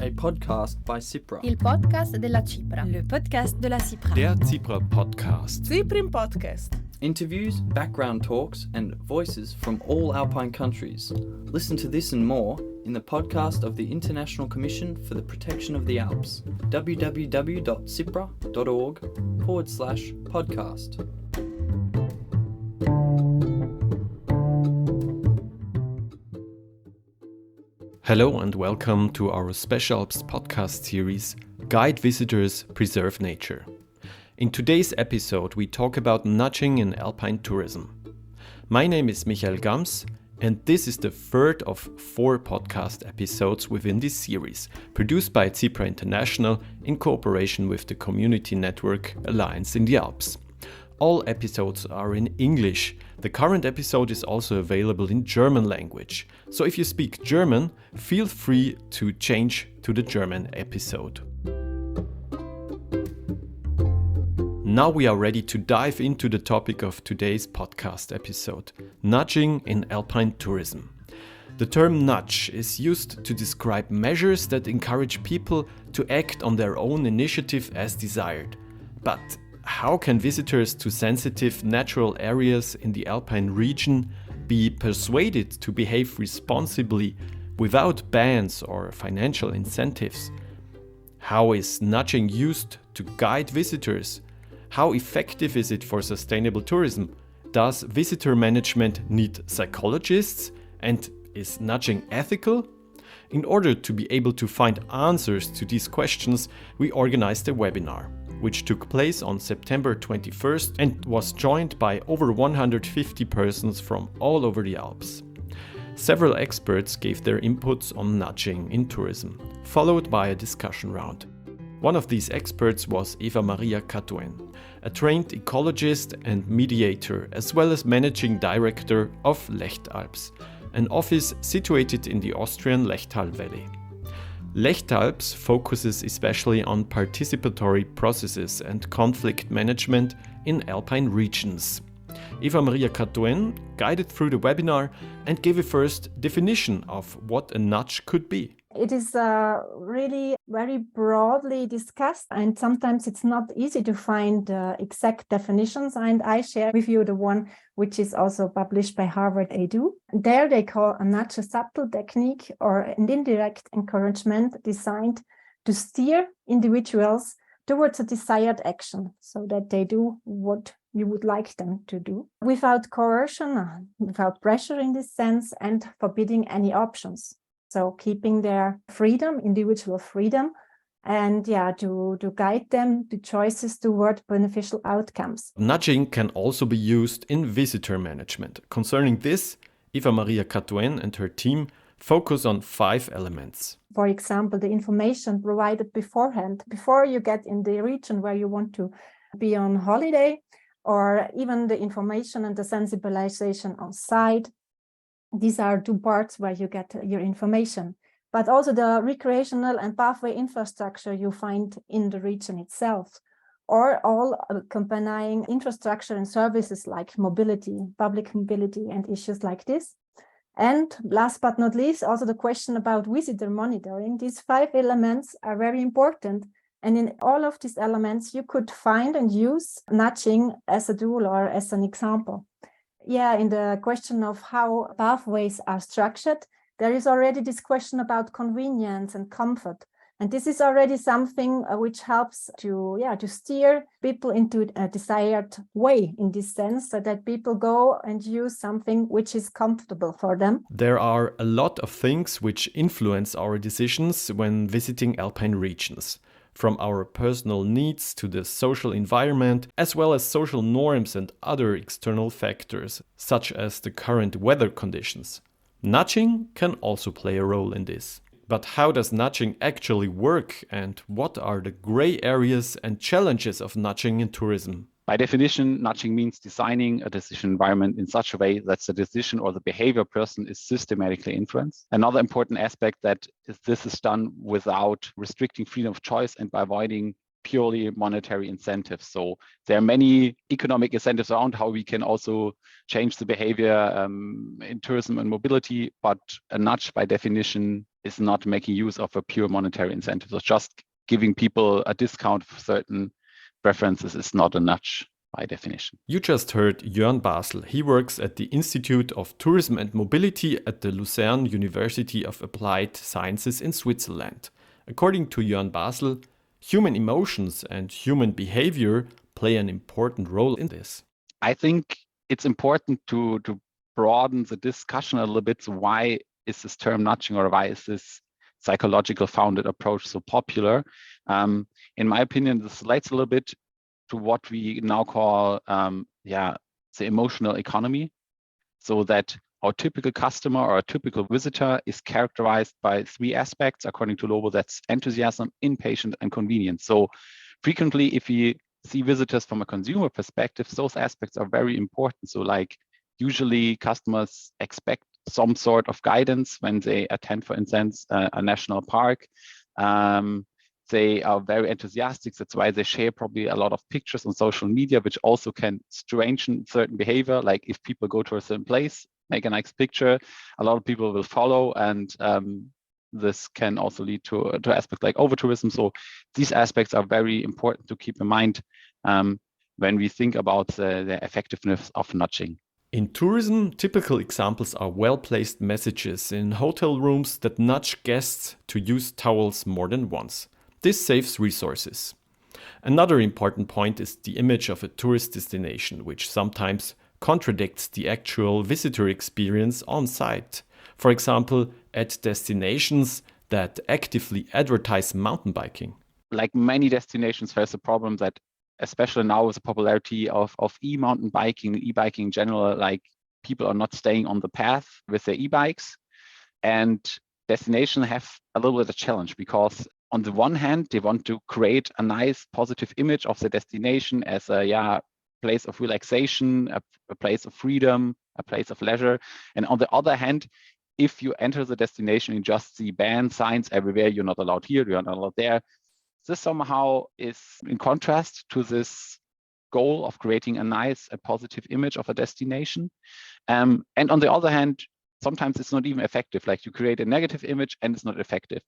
a podcast by CIPRA. Il podcast della CIPRA. Le podcast de la CIPRA. Der CIPRA Podcast. CIPRA Podcast. Interviews, background talks, and voices from all Alpine countries. Listen to this and more in the podcast of the International Commission for the Protection of the Alps, www.cipra.org/podcast. Hello and welcome to our speciAlps podcast series, Guide Visitors, Preserve Nature. In today's episode, we talk about nudging in Alpine tourism. My name is Michael Gams, and this is the third of 4 podcast episodes within this series, produced by CIPRA International in cooperation with the community network Alliance in the Alps. All episodes are in English. The current episode is also available in German language. So if you speak German, feel free to change to the German episode. Now we are ready to dive into the topic of today's podcast episode, nudging in Alpine tourism. The term nudge is used to describe measures that encourage people to act on their own initiative as desired. But how can visitors to sensitive natural areas in the Alpine region be persuaded to behave responsibly without bans or financial incentives? How is nudging used to guide visitors? How effective is it for sustainable tourism? Does visitor management need psychologists? And is nudging ethical? In order to be able to find answers to these questions, we organized a webinar, which took place on September 21st and was joined by over 150 persons from all over the Alps. Several experts gave their inputs on nudging in tourism, followed by a discussion round. One of these experts was Eva Maria Catoen, a trained ecologist and mediator, as well as managing director of Alps, an office situated in the Austrian Lechtal Valley. Alps focuses especially on participatory processes and conflict management in Alpine regions. Eva Maria Catoen guided through the webinar and gave a first definition of what a nudge could be. It is really very broadly discussed, and sometimes it's not easy to find exact definitions. And I share with you the one which is also published by Harvard Edu. There they call a nudge a subtle technique or an indirect encouragement designed to steer individuals towards a desired action so that they do what you would like them to do without coercion, without pressure in this sense, and forbidding any options. So keeping their freedom, individual freedom, and to guide them to choices toward beneficial outcomes. Nudging can also be used in visitor management. Concerning this, Eva Maria Catoen and her team focus on 5 elements. For example, the information provided beforehand, before you get in the region where you want to be on holiday, or even the information and the sensibilization on site. These are 2 parts where you get your information, but also the recreational and pathway infrastructure you find in the region itself, or all accompanying infrastructure and services like mobility, public mobility, and issues like this. And last but not least, also the question about visitor monitoring. These 5 elements are very important. And in all of these elements, you could find and use nudging as a tool or as an example. In the question of how pathways are structured, there is already this question about convenience and comfort. And this is already something which helps to steer people into a desired way in this sense, so that people go and use something which is comfortable for them. There are a lot of things which influence our decisions when visiting Alpine regions, from our personal needs to the social environment, as well as social norms and other external factors, such as the current weather conditions. Nudging can also play a role in this. But how does nudging actually work, and what are the gray areas and challenges of nudging in tourism? By definition, nudging means designing a decision environment in such a way that the decision or the behavior person is systematically influenced. Another important aspect that this is done without restricting freedom of choice and by avoiding purely monetary incentives. So there are many economic incentives around how we can also change the behavior in tourism and mobility, but a nudge by definition is not making use of a pure monetary incentive. So just giving people a discount for certain preferences is not a nudge by definition. You just heard Jörn Basel. He works at the Institute of Tourism and Mobility at the Lucerne University of Applied Sciences in Switzerland. According to Jörn Basel, human emotions and human behavior play an important role in this. I think it's important to broaden the discussion a little bit. So why is this term nudging, or why is this psychological founded approach so popular? In my opinion, this relates a little bit to what we now call the emotional economy. So that our typical customer or a typical visitor is characterized by three aspects according to Lobo. That's enthusiasm, impatience, and convenience. So frequently, if we see visitors from a consumer perspective, those aspects are very important. So like usually customers expect some sort of guidance when they attend, for instance, a national park. They are very enthusiastic. That's why they share probably a lot of pictures on social media, which also can strengthen certain behavior. Like if people go to a certain place, make a nice picture, a lot of people will follow, and this can also lead to aspects like over-tourism. So these aspects are very important to keep in mind when we think about the effectiveness of nudging. In tourism, typical examples are well-placed messages in hotel rooms that nudge guests to use towels more than once. This saves resources. Another important point is the image of a tourist destination, which sometimes contradicts the actual visitor experience on site. For example, at destinations that actively advertise mountain biking. Like many destinations, there's a problem that, especially now with the popularity of e-mountain biking, e-biking in general, like people are not staying on the path with their e-bikes. And destinations have a little bit of a challenge because on the one hand, they want to create a nice positive image of the destination as a place of relaxation, a place of freedom, a place of leisure. And on the other hand, if you enter the destination, you just see ban signs everywhere. You're not allowed here, you're not allowed there. This somehow is in contrast to this goal of creating a positive image of a destination. And on the other hand, sometimes it's not even effective. Like you create a negative image and it's not effective.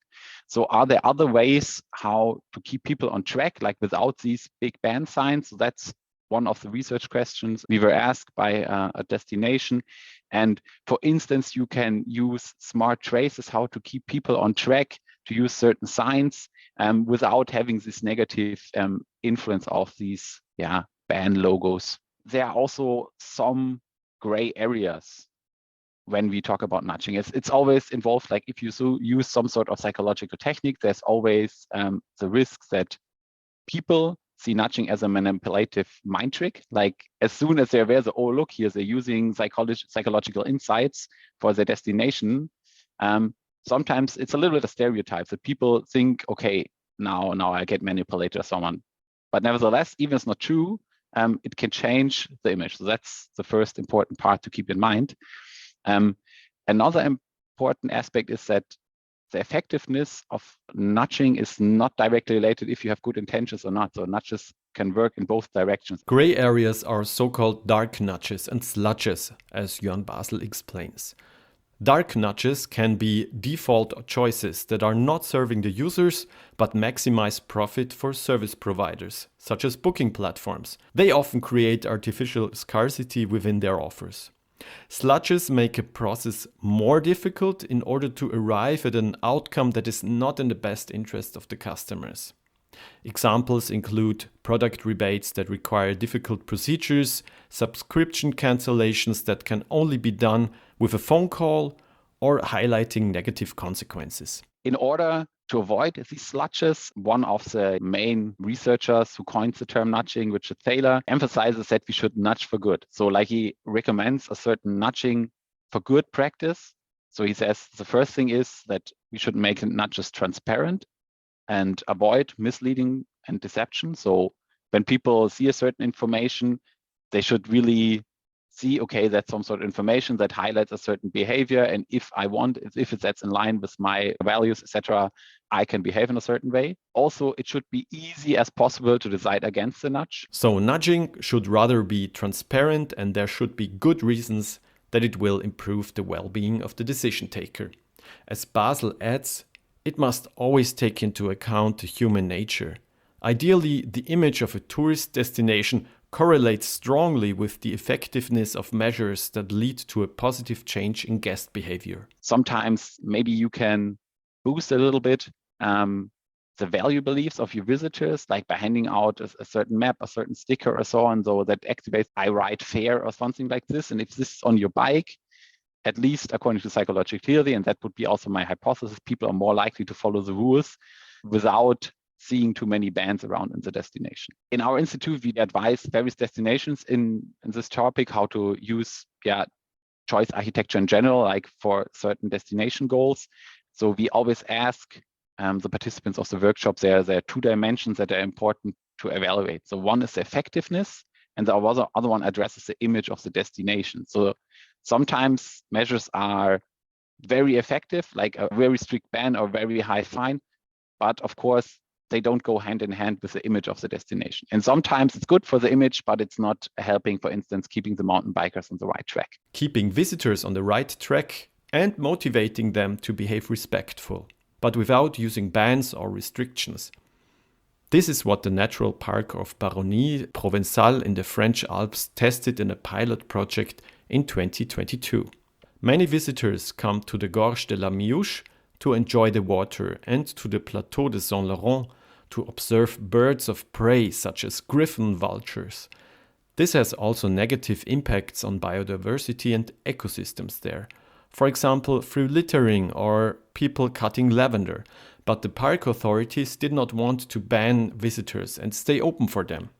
So are there other ways how to keep people on track, like without these big ban signs? So that's one of the research questions we were asked by a destination. And for instance, you can use smart traces, how to keep people on track, to use certain signs without having this negative influence of these ban logos. There are also some gray areas when we talk about nudging. It's always involved, like if you use some sort of psychological technique, there's always the risk that people see nudging as a manipulative mind trick. Like as soon as they're aware that, oh, look, here they're using psychological insights for their destination, sometimes it's a little bit of stereotype that people think, okay, now I get manipulated or someone. But nevertheless, even if it's not true, it can change the image. So that's the first important part to keep in mind. Another important aspect is that the effectiveness of nudging is not directly related if you have good intentions or not. So nudges can work in both directions. Gray areas are so-called dark nudges and sludges, as Jörn Basel explains. Dark nudges can be default choices that are not serving the users but maximize profit for service providers, such as booking platforms. They often create artificial scarcity within their offers. Sludges make a process more difficult in order to arrive at an outcome that is not in the best interest of the customers. Examples include product rebates that require difficult procedures, subscription cancellations that can only be done with a phone call, or highlighting negative consequences. In order to avoid these sludges, one of the main researchers who coined the term nudging, Richard Thaler, emphasizes that we should nudge for good. So like he recommends a certain nudging for good practice. So he says the first thing is that we should make nudges transparent and avoid misleading and deception. So when people see a certain information, they should really see, okay, that's some sort of information that highlights a certain behavior. And if that's in line with my values, etc., I can behave in a certain way. Also, it should be easy as possible to decide against the nudge. So nudging should rather be transparent, and there should be good reasons that it will improve the well-being of the decision taker. As Basel adds, it must always take into account the human nature. Ideally, the image of a tourist destination correlates strongly with the effectiveness of measures that lead to a positive change in guest behavior. Sometimes maybe you can boost a little bit the value beliefs of your visitors, like by handing out a certain map, a certain sticker or so on, so that activates I ride fair or something like this. And if this is on your bike, at least according to psychological theory, and that would be also my hypothesis, people are more likely to follow the rules without seeing too many bands around in the destination. In our institute, we advise various destinations in this topic, how to use choice architecture in general, like for certain destination goals. So we always ask the participants of the workshop, there are two dimensions that are important to evaluate. So one is the effectiveness, and the other one addresses the image of the destination. So sometimes measures are very effective, like a very strict ban or very high fine, but of course, they don't go hand in hand with the image of the destination. And sometimes it's good for the image, but it's not helping, for instance, keeping the mountain bikers on the right track. Keeping visitors on the right track and motivating them to behave respectful, but without using bans or restrictions. This is what the Natural Park of Baronnie Provençale in the French Alps tested in a pilot project in 2022. Many visitors come to the Gorge de la Miouche to enjoy the water and to the Plateau de Saint-Laurent to observe birds of prey such as griffon vultures. This has also negative impacts on biodiversity and ecosystems there. For example, through littering or people cutting lavender, but the park authorities did not want to ban visitors and stay open for them.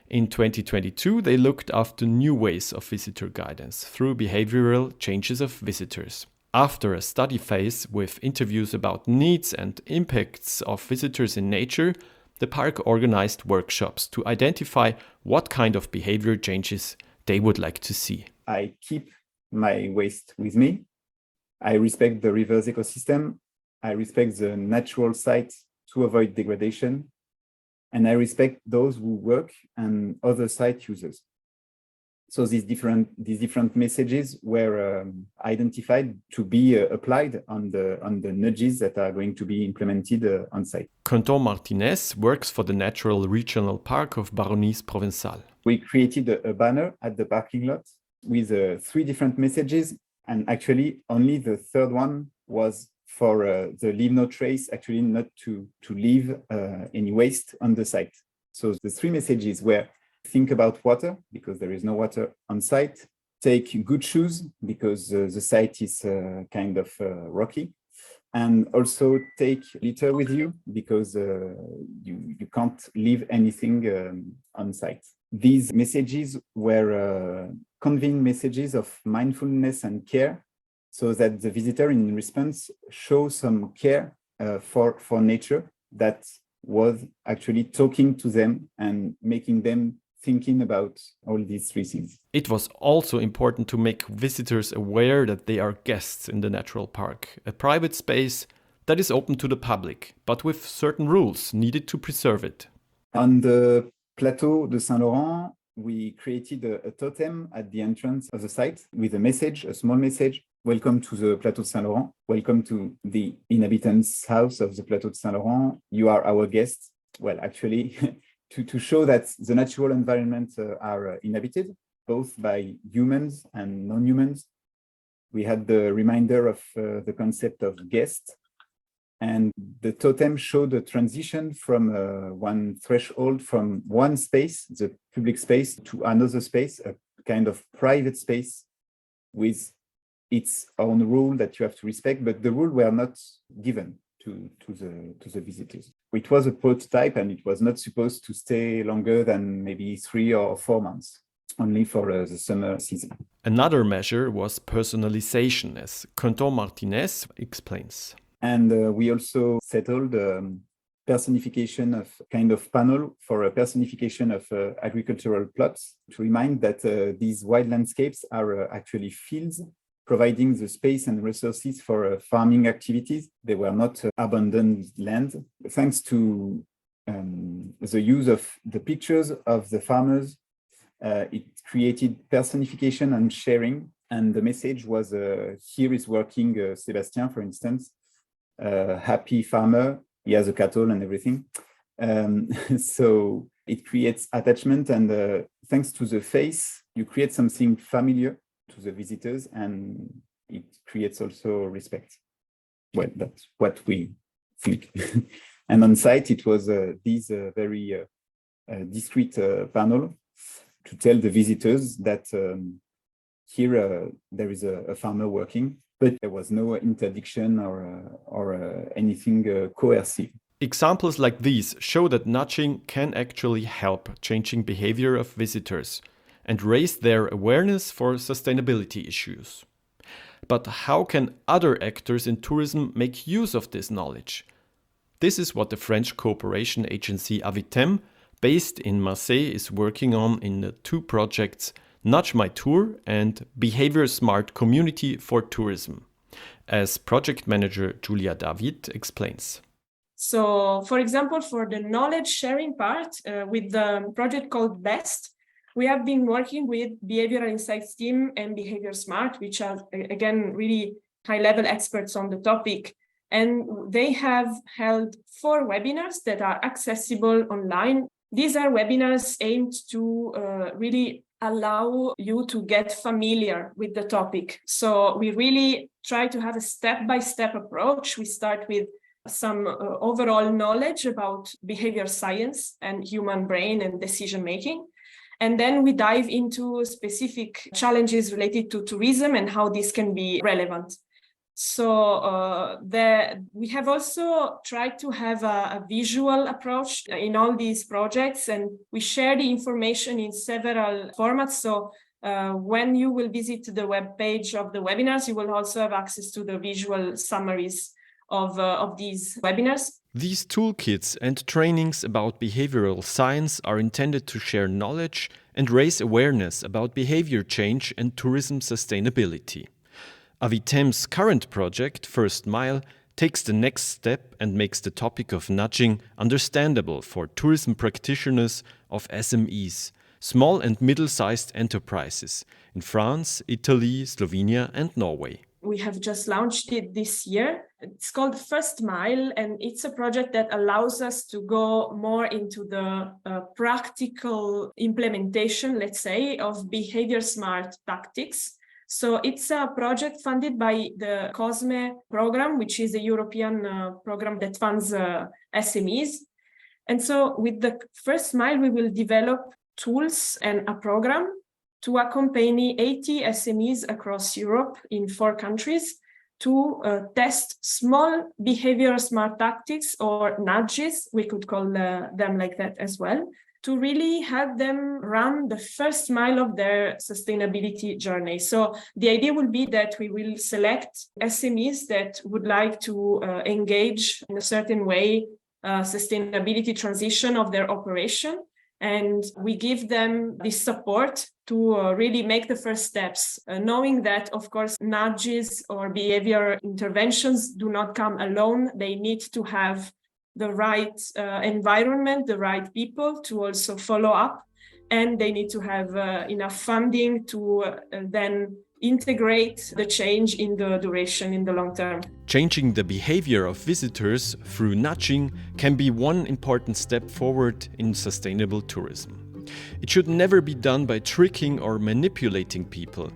In 2022, they looked after new ways of visitor guidance through behavioral changes of visitors. After a study phase with interviews about needs and impacts of visitors in nature, the park organized workshops to identify what kind of behavior changes they would like to see. I keep my waste with me. I respect the river's ecosystem. I respect the natural sites to avoid degradation. And I respect those who work and other site users. So these different messages were identified to be applied on the nudges that are going to be implemented on site. Quentin Martinez works for the Natural Regional Park of Baronnie Provençale. We created a banner at the parking lot with 3 different messages, and actually only the third one was for the leave no trace, actually not to leave any waste on the site. So the 3 messages were: think about water, because there is no water on site. Take good shoes, because the site is kind of rocky. And also take litter with you, because you can't leave anything on site. These messages were conveying messages of mindfulness and care, so that the visitor in response shows some care for nature that was actually talking to them and making them thinking about all these 3 things. It was also important to make visitors aware that they are guests in the natural park, a private space that is open to the public, but with certain rules needed to preserve it. On the Plateau de Saint-Laurent, we created a totem at the entrance of the site with a message, a small message: welcome to the Plateau de Saint-Laurent, welcome to the inhabitants' house of the Plateau de Saint-Laurent, you are our guests. Well, actually, to show that the natural environment are inhabited, both by humans and non-humans. We had the reminder of the concept of guest, and the totem showed a transition from one threshold, from one space, the public space, to another space, a kind of private space with its own rule that you have to respect, but the rules were not given to the visitors. It was a prototype, and it was not supposed to stay longer than maybe 3 or 4 months, only for the summer season. Another measure was personalization, as Quentin Martinez explains. And we also settled personification of kind of panel for a personification of agricultural plots to remind that these wild landscapes are actually fields providing the space and resources for farming activities. They were not abandoned land. Thanks to the use of the pictures of the farmers, it created personification and sharing And the message was, here is working Sébastien, for instance, happy farmer, he has a cattle and everything. So it creates attachment, and thanks to the face, you create something familiar to the visitors, and it creates also respect. Well, that's what we think. And on site, it was this very discreet panel to tell the visitors that here there is a farmer working, but there was no interdiction or anything coercive. Examples like these show that nudging can actually help changing behavior of visitors and raise their awareness for sustainability issues. But how can other actors in tourism make use of this knowledge? This is what the French cooperation agency Avitem, based in Marseille, is working on in the two projects Nudge My Tour and Behavior Smart Community for Tourism, as project manager Julia David explains. So, for example, for the knowledge sharing part, with the project called BEST, we have been working with Behavioral Insights team and Behavior Smart, which are, again, really high-level experts on the topic. And they have held 4 webinars that are accessible online. These are webinars aimed to really allow you to get familiar with the topic. So we really try to have a step-by-step approach. We start with some overall knowledge about behavior science and human brain and decision making. And then we dive into specific challenges related to tourism and how this can be relevant. So we have also tried to have a visual approach in all these projects, and we share the information in several formats. So when you will visit the webpage of the webinars, you will also have access to the visual summaries of these webinars. These toolkits and trainings about behavioral science are intended to share knowledge and raise awareness about behavior change and tourism sustainability. Avitem's current project, First Mile, takes the next step and makes the topic of nudging understandable for tourism practitioners of SMEs, small and middle-sized enterprises, in France, Italy, Slovenia and Norway. We have just launched it this year. It's called First Mile, and it's a project that allows us to go more into the practical implementation, let's say, of behavior smart tactics. So it's a project funded by the COSME program, which is a European program that funds SMEs. And so with the First Mile, we will develop tools and a program to accompany 80 SMEs across Europe in 4 countries to test small behavior smart tactics or nudges, we could call them like that as well, to really help them run the first mile of their sustainability journey. So the idea will be that we will select SMEs that would like to engage in a certain way sustainability transition of their operation. And we give them this support to really make the first steps, knowing that, of course, nudges or behavior interventions do not come alone. They need to have the right environment, the right people to also follow up, and they need to have enough funding to then integrate the change in the duration in the long term. Changing the behavior of visitors through nudging can be one important step forward in sustainable tourism. It should never be done by tricking or manipulating people.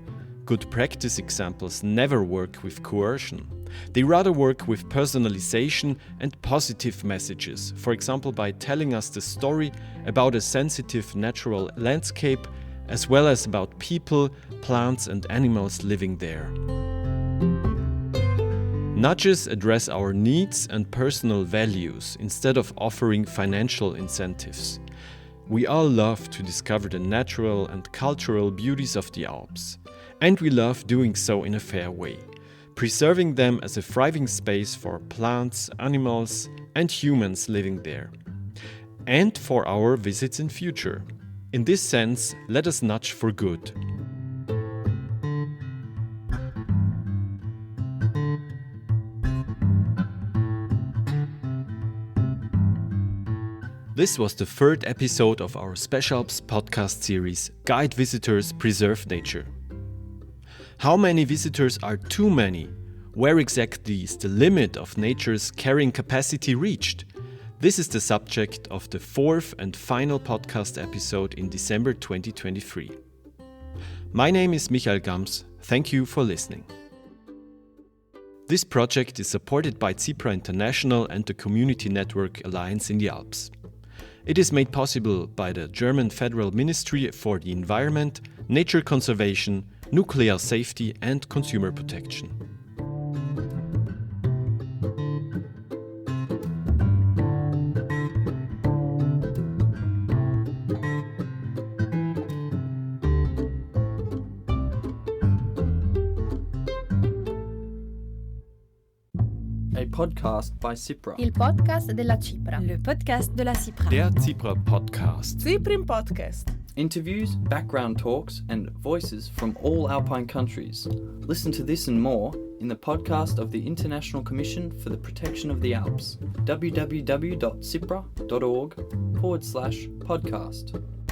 Good practice examples never work with coercion. They rather work with personalization and positive messages, for example by telling us the story about a sensitive natural landscape as well as about people, plants and animals living there. Nudges address our needs and personal values instead of offering financial incentives. We all love to discover the natural and cultural beauties of the Alps, and we love doing so in a fair way, preserving them as a thriving space for plants, animals and humans living there, and for our visits in future. In this sense, let us nudge for good. This was the 3rd episode of our speciAlps podcast series, Guide Visitors Preserve Nature. How many visitors are too many? Where exactly is the limit of nature's carrying capacity reached? This is the subject of the fourth and final podcast episode in December 2023. My name is Michael Gams. Thank you for listening. This project is supported by CIPRA International and the Community Network Alliance in the Alps. It is made possible by the German Federal Ministry for the Environment, Nature Conservation, Nuclear Safety and Consumer Protection. A podcast by CIPRA. Il podcast della CIPRA. Le podcast de la CIPRA. Der CIPRA Podcast. CIPRA Podcast. Interviews, background talks, and voices from all Alpine countries. Listen to this and more in the podcast of the International Commission for the Protection of the Alps, www.cipra.org/podcast.